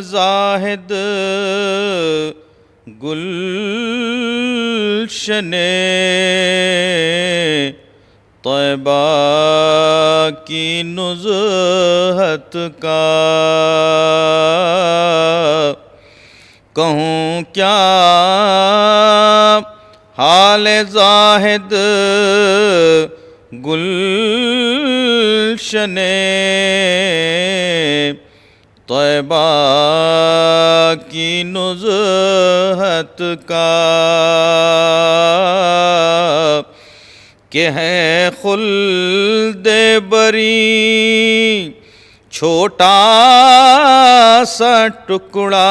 زاہد گلشن طیبہ کی نزہت کا کہوں کیا حال زاہد گلشن طیبہ کی نزہت کا کہ ہے خلد بری چھوٹا سا ٹکڑا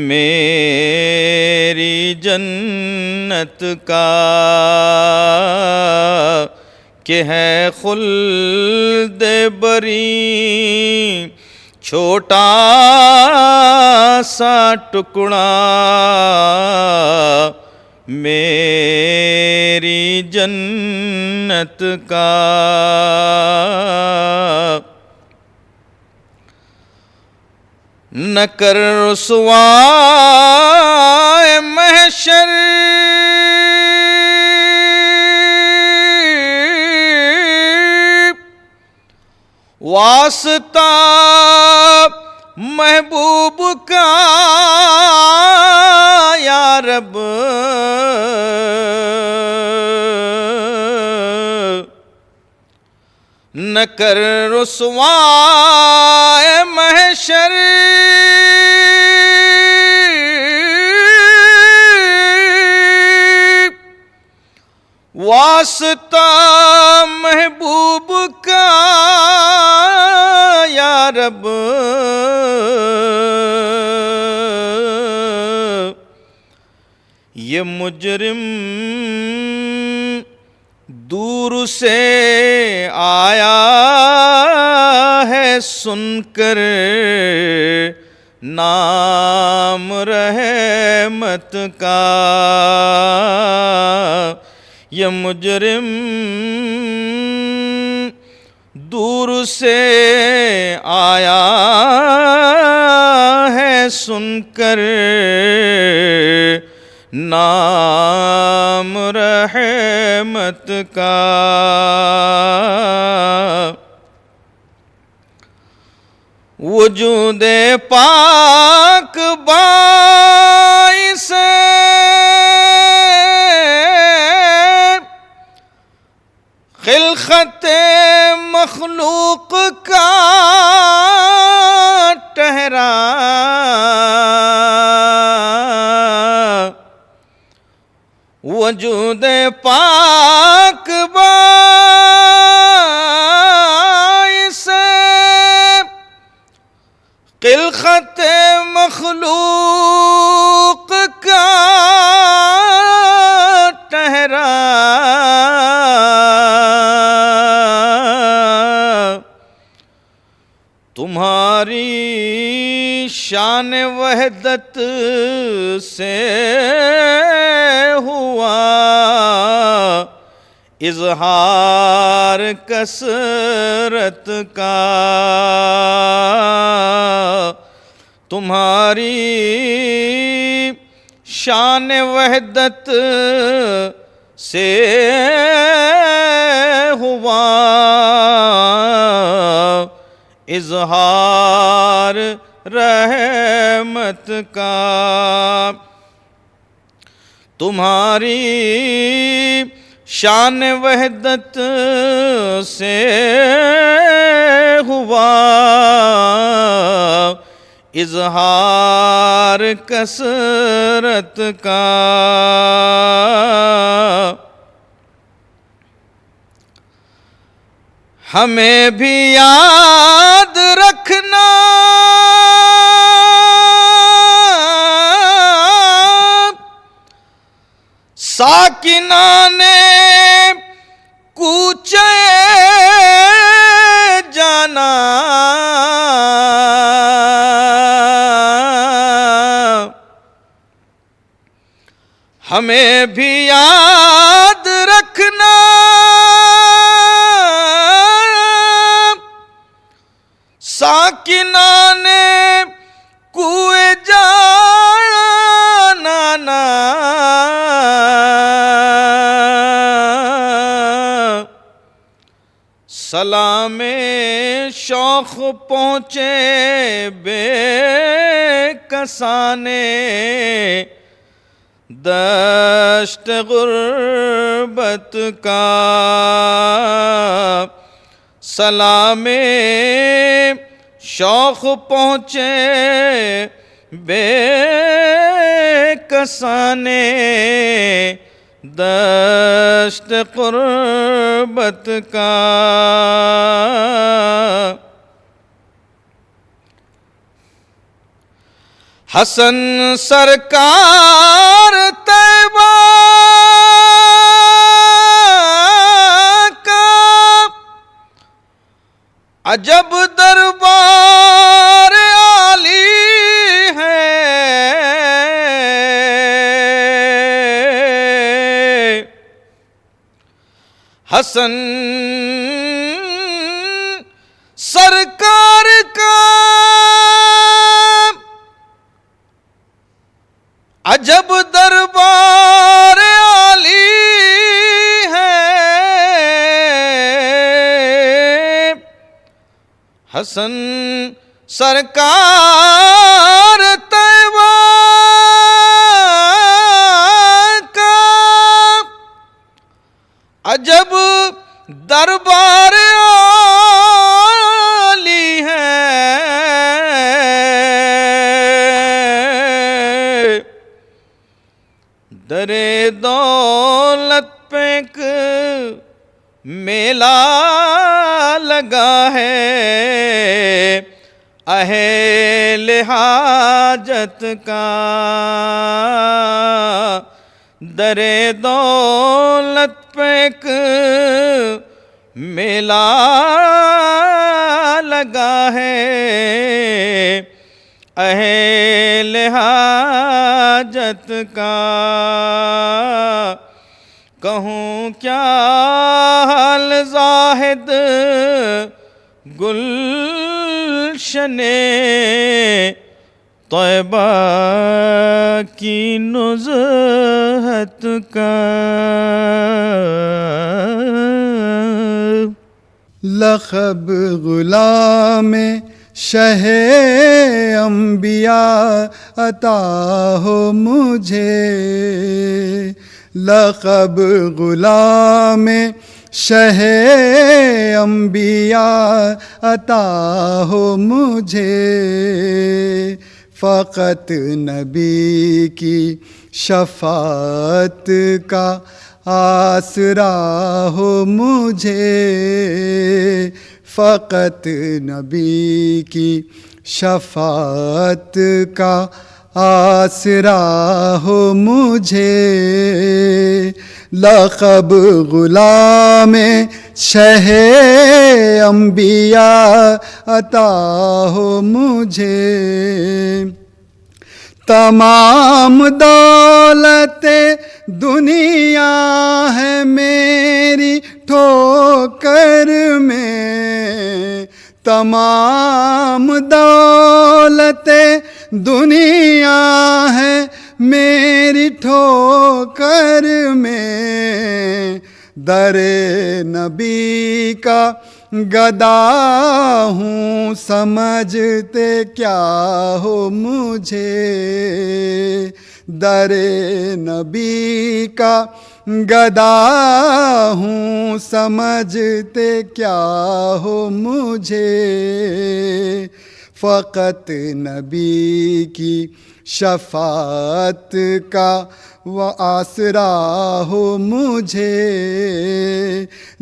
میری جنت کا کہ ہے خلد بری چھوٹا سا ٹکڑا میری جنت کا نہ کر رسوائے محشر واسطہ محبوب کا یا رب نہ کر رسوائے محشر واسطہ محبوب کا یا رب یہ مجرم دور سے آیا ہے سن کر نام رحمت کا یہ مجرم دور سے آیا ہے سن کر نام رحمت کا وجود پاک باعث خلقت مخلوق کا ٹھہرا وجود پاک باعث خلقت مخلوق کا ٹھہرا تمہاری شان وحدت سے ہوا اظہار کثرت کا تمہاری شان وحدت سے ہوا اظہار رحمت کا تمہاری شان وحدت سے ہوا اظہار کثرت کا ہمیں بھی یاد رکھنا ساکنان کوچے جانا ہمیں بھی یاد رکھنا ساکنان کوئے جانانا سلام شوق پہنچے بے کسانے دشت غربت کا سلام شوق پہنچے بے کسانے دشت غربت کا حسن سرکار طیبہ کا عجب دربار عالی ہے حسن سرکار کا عجب دربار عالی ہے حسن سرکار طیبہ کا عجب دربار عالی ہے در دولت پہ ایک میلہ لگا ہے اہل حاجت کا در دولت پہ ایک میلہ لگا ہے اہل حاجت کا کہوں کیا حال زاہد گلشن طیبہ کی نزہت کا لقب غلام شہ انبیاء عطا ہو مجھے لقب غلام شہ انبیاء عطا ہو مجھے فقط نبی کی شفاعت کا آسرا ہو مجھے فقط نبی کی شفاعت کا آسرا ہو مجھے لقب غلام شہ انبیاء عطا ہو مجھے تمام دولت دنیا ہے میری ٹھوکر میں تمام دولت دنیا ہے میری ٹھوکر میں در نبی کا گدا ہوں سمجھتے کیا ہو مجھے در نبی کا گدا ہوں سمجھتے کیا ہو مجھے فقط نبی کی شفاعت کا وہ آسرا ہو مجھے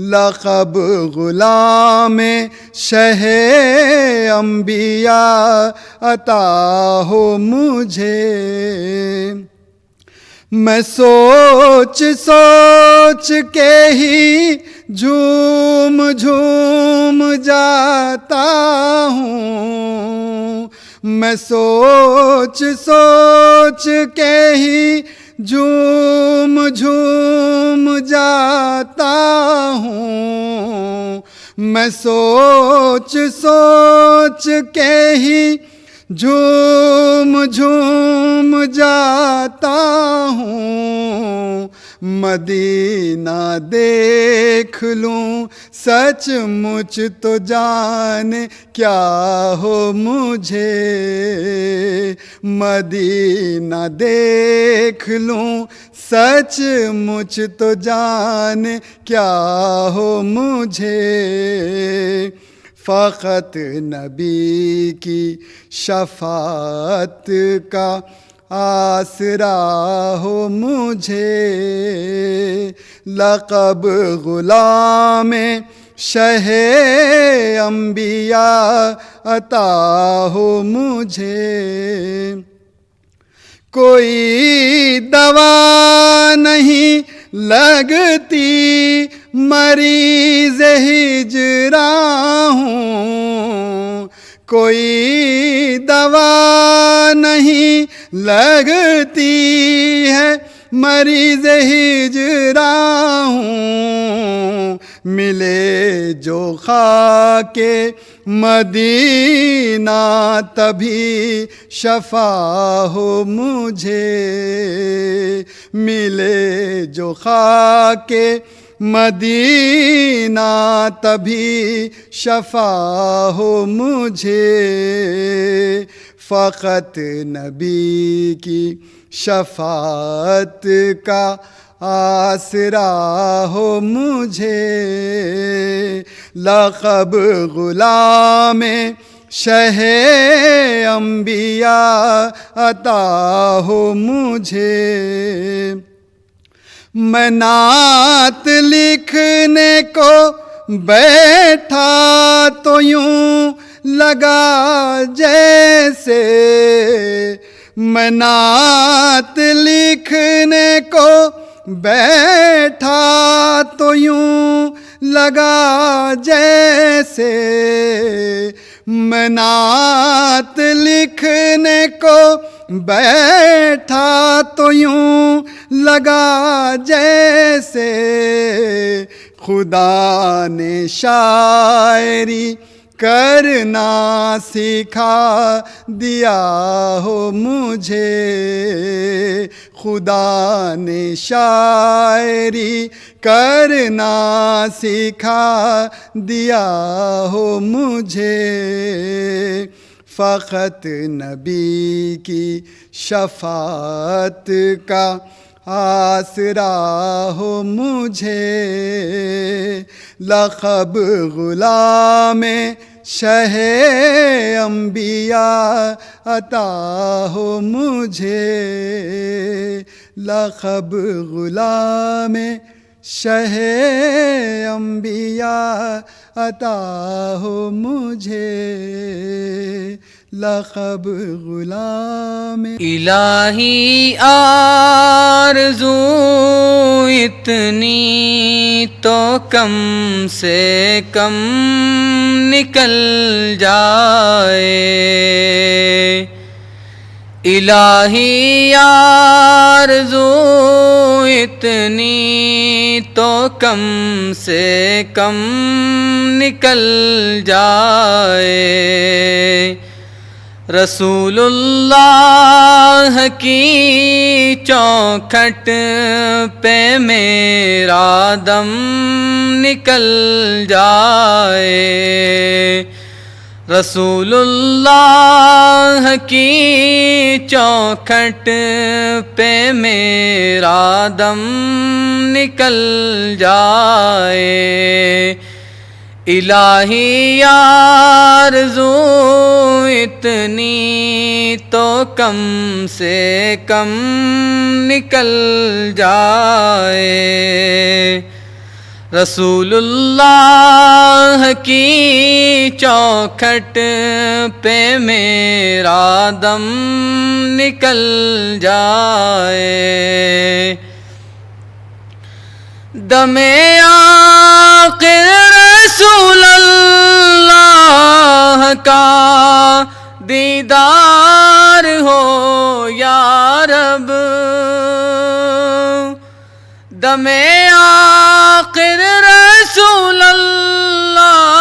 لقب غلام شہ انبیاء عطا ہو مجھے میں سوچ سوچ کے ہی جھوم جھوم جاتا ہوں میں سوچ سوچ کے ہی جھوم جھوم جاتا ہوں میں سوچ سوچ کے ہی جھوم جھوم جاتا ہوں، مدینہ دیکھ لوں سچ مچ تو جانے کیا ہو مجھے، مدینہ دیکھ لوں سچ مچ تو جانے کیا ہو مجھے، فقط نبی کی شفاعت کا آسرا ہو مجھے، لقب غلام شہ انبیاء عطا ہو مجھے، کوئی دوا نہیں لگتی مریض ہجراں ہوں، کوئی دوا نہیں لگتی ہے مریض ہجراں ہوں، ملے جو خاک مدینہ تبھی شفا ہو مجھے، ملے جو خاک مدینہ تبھی شفا ہو مجھے، فقط نبی کی شفاعت کا آسرا ہو مجھے، لقب غلام شہ انبیاء عطا ہو مجھے، میں نعت لکھنے کو بیٹھا تو یوں لگا جیسے، میں نعت لکھنے کو بیٹھا تو یوں لگا جیسے، میں نعت لکھنے کو بیٹھا تو یوں لگا جیسے، خدا نے شاعری کرنا سکھا دیا ہو مجھے، خدا نے شاعری کرنا سکھا دیا ہو مجھے، فقط نبی کی شفاعت کا آسرا ہو مجھے، لقب غلام شہ انبیاء عطا ہو مجھے، لقب غلام شہ انبیاء عطا ہو مجھے، لقب غلام الہی آرزو اتنی تو کم سے کم نکل جائے، الہی آرزو اتنی تو کم سے کم نکل جائے، رسول اللہ کی چوکھٹ پہ میرا دم نکل جائے، رسول اللہ کی چوکھٹ پہ میرا دم نکل جائے، الہی آرزو اتنی تو کم سے کم نکل جائے، رسول اللہ کی چوکھٹ پہ میرا دم نکل جائے، دم آخر رسول اللہ کا دیدار ہو یا رب، دم آخر رسول اللہ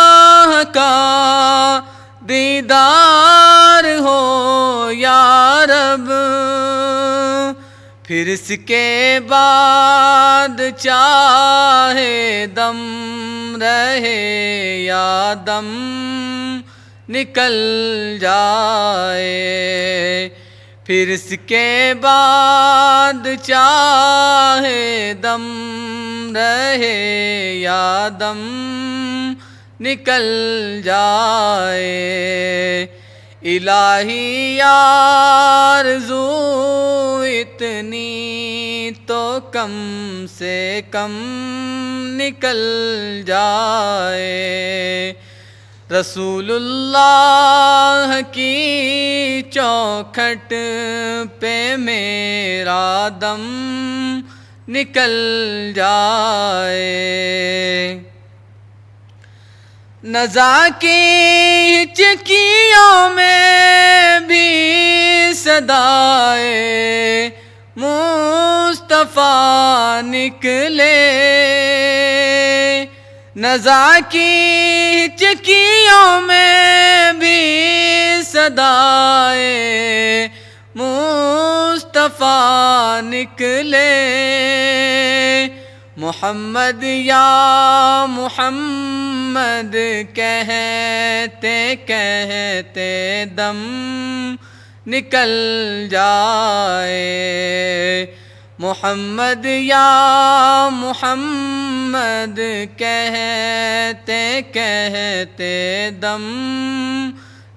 پھر اس کے بعد چاہے دم رہے یا دم نکل جائے، پھر اس کے بعد چاہے دم رہے یا دم نکل جائے، الہی آرزو اتنی تو کم سے کم نکل جائے، رسول اللہ کی چوکھٹ پہ میرا دم نکل جائے، نزا کی چکیوں میں بھی صدائے مصطفیٰ نکلے، نزا کی چکیوں میں بھی صدائے مصطفیٰ نکلے، محمد یا محمد کہتے کہتے دم نکل جائے، محمد یا محمد کہتے کہتے دم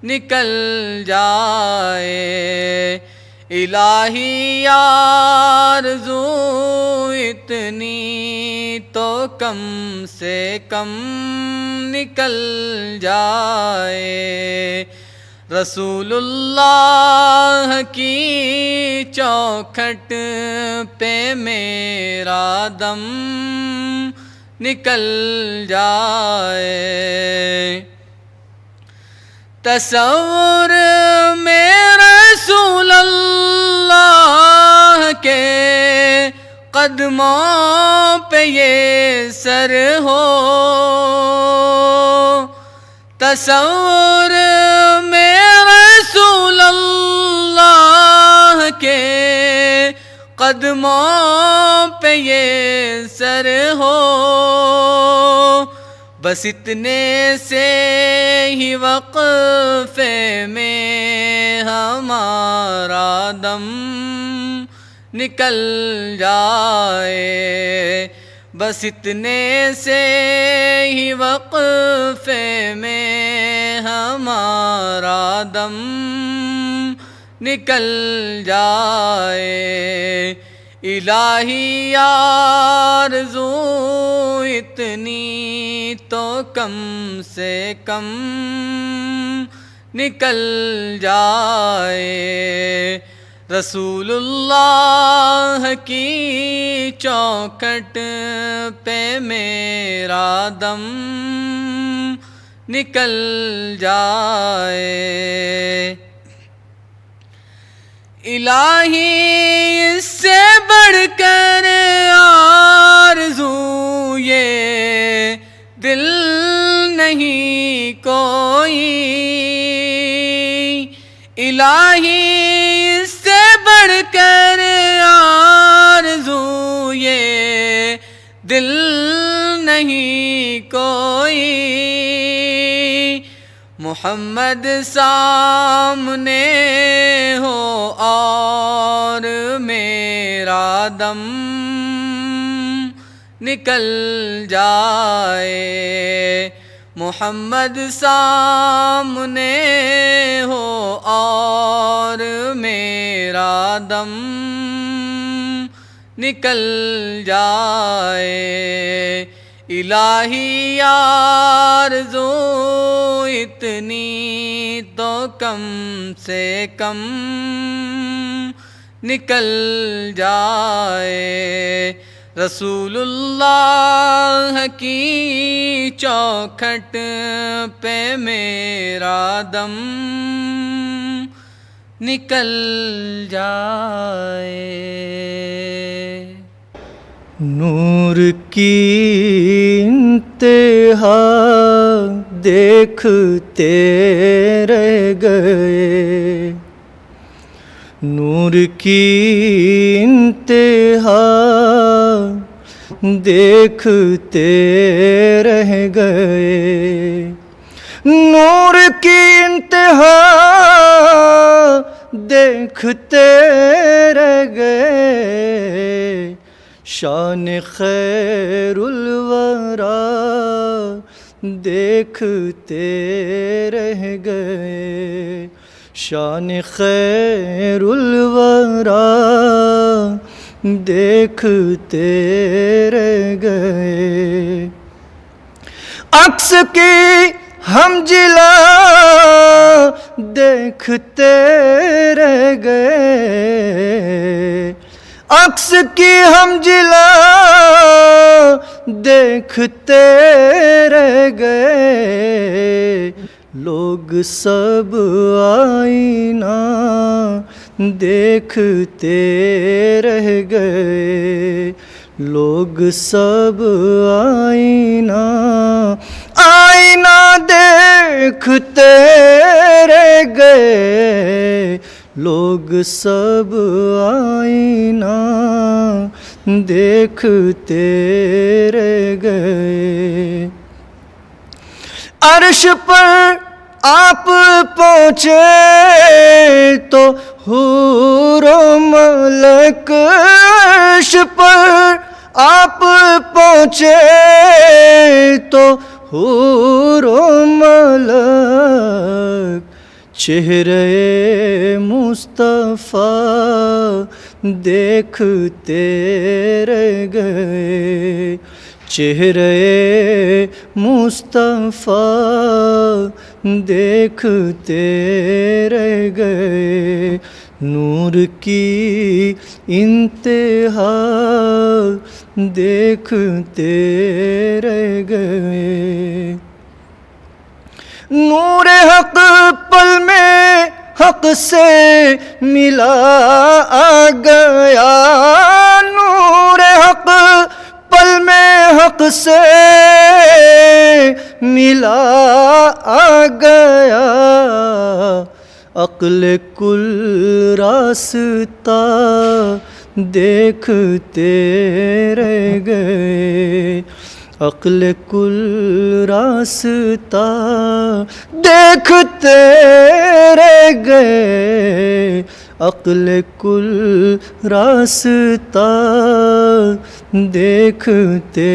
نکل جائے، الہی آرزو اتنی تو کم سے کم نکل جائے، رسول اللہ کی چوکھٹ پہ میرا دم نکل جائے، تصور میں رسول اللہ کے قدموں پہ یہ سر ہو، تصور میں رسول اللہ کے قدموں پہ یہ سر ہو، بس اتنے سے ہی وقفے میں ہمارا دم نکل جائے، بس اتنے سے ہی وقفے میں ہمارا دم نکل جائے، الہی آرزو اتنی تو کم سے کم نکل جائے، رسول اللہ کی چوکھٹ پہ میرا دم نکل جائے، الہی اس سے بڑھ کر آرزو یہ دل نہیں کوئی، الہی اس سے بڑھ کر آرزو یہ دل نہیں کوئی، محمد سامنے ہو اور میرا دم نکل جائے، محمد سامنے ہو اور میرا دم نکل جائے، الہی آرزو اتنی تو کم سے کم نکل جائے، رسول اللہ کی چوکھٹ پہ میرا دم نکل جائے، نور کی انتہا دیکھتے رہ گئے، نور کی انتہا دیکھتے رہ گئے، نور کی انتہا دیکھتے رہ گئے، شان خیر الورا دیکھتے رہ گئے، شان خیر الورا دیکھتے رہ گئے، عکس کی ہم جلا دیکھتے رہ گئے، عکس کی ہم جلا دیکھتے رہ گئے، لوگ سب آئینہ دیکھتے رہ گئے، لوگ سب آئینہ دیکھتے رہ گئے، لوگ سب آئینہ دیکھتے رہ گئے، عرش پر آپ پہنچے تو حور و ملک، عرش پر آپ پہنچے تو حور و ملک، چہرے مصطفیٰ دیکھتے رہ گئے، چہرے مصطفیٰ دیکھتے رہ گئے، نور کی انتہا دیکھتے رہ گئے، نور حق پل میں حق سے ملا آ گیا، نور حق پل میں حق سے ملا آ گیا، عقل کل راستہ دیکھتے رہ گئے، عقل کل راستہ دیکھتے رہ گئے، عقل کل راستہ دیکھتے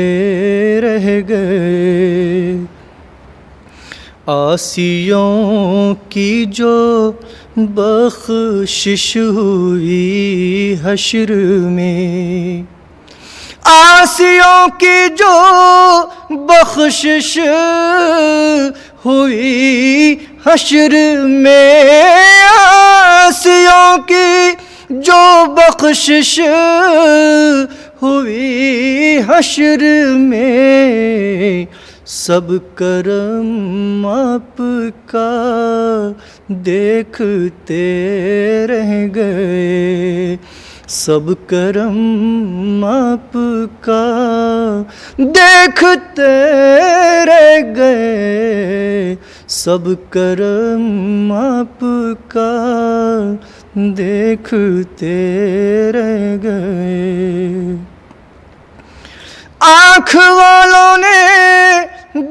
رہ گئے، عاصیوں کی جو بخشش ہوئی حشر میں، عاصیوں کی جو بخشش ہوئی حشر میں، عاصیوں کی جو بخشش ہوئی حشر میں، سب کرم آپ کا دیکھتے رہ گئے، سب کرم آپ کا دیکھتے رہ گئے، سب کرم آپ کا دیکھتے رہ گئے، آنکھ والوں نے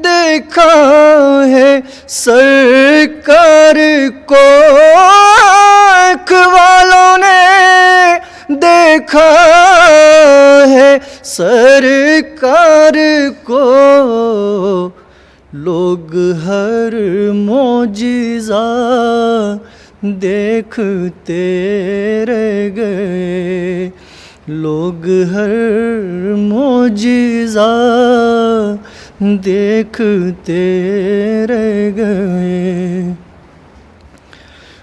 دیکھا ہے سرکار کو، آنکھ والوں نے دیکھا ہے سرکار کو، لوگ ہر معجزہ دیکھتے رہ گئے، لوگ ہر معجزہ دیکھتے رہ گئے،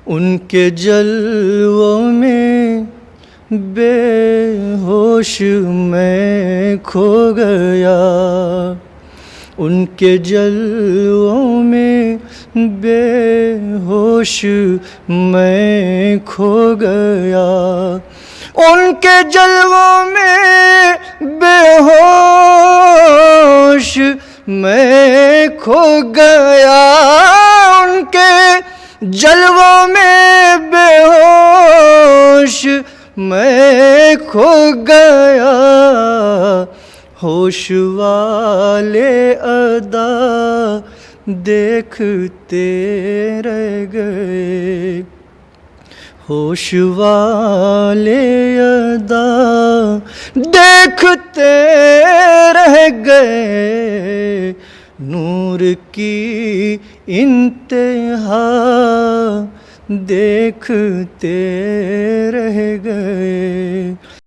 ان کے جلووں میں بے ہوش میں کھو گیا، ان کے جلووں میں بے ہوش میں کھو گیا، ان کے جلووں میں بے ہوش میں کھو گیا، ان کے جلووں میں بے ہوش میں کھو گیا ہوش والے ادا دیکھتے رہ گئے، ہوش والے ادا دیکھتے رہ گئے، نور کی انتہا دیکھتے رہ گئے،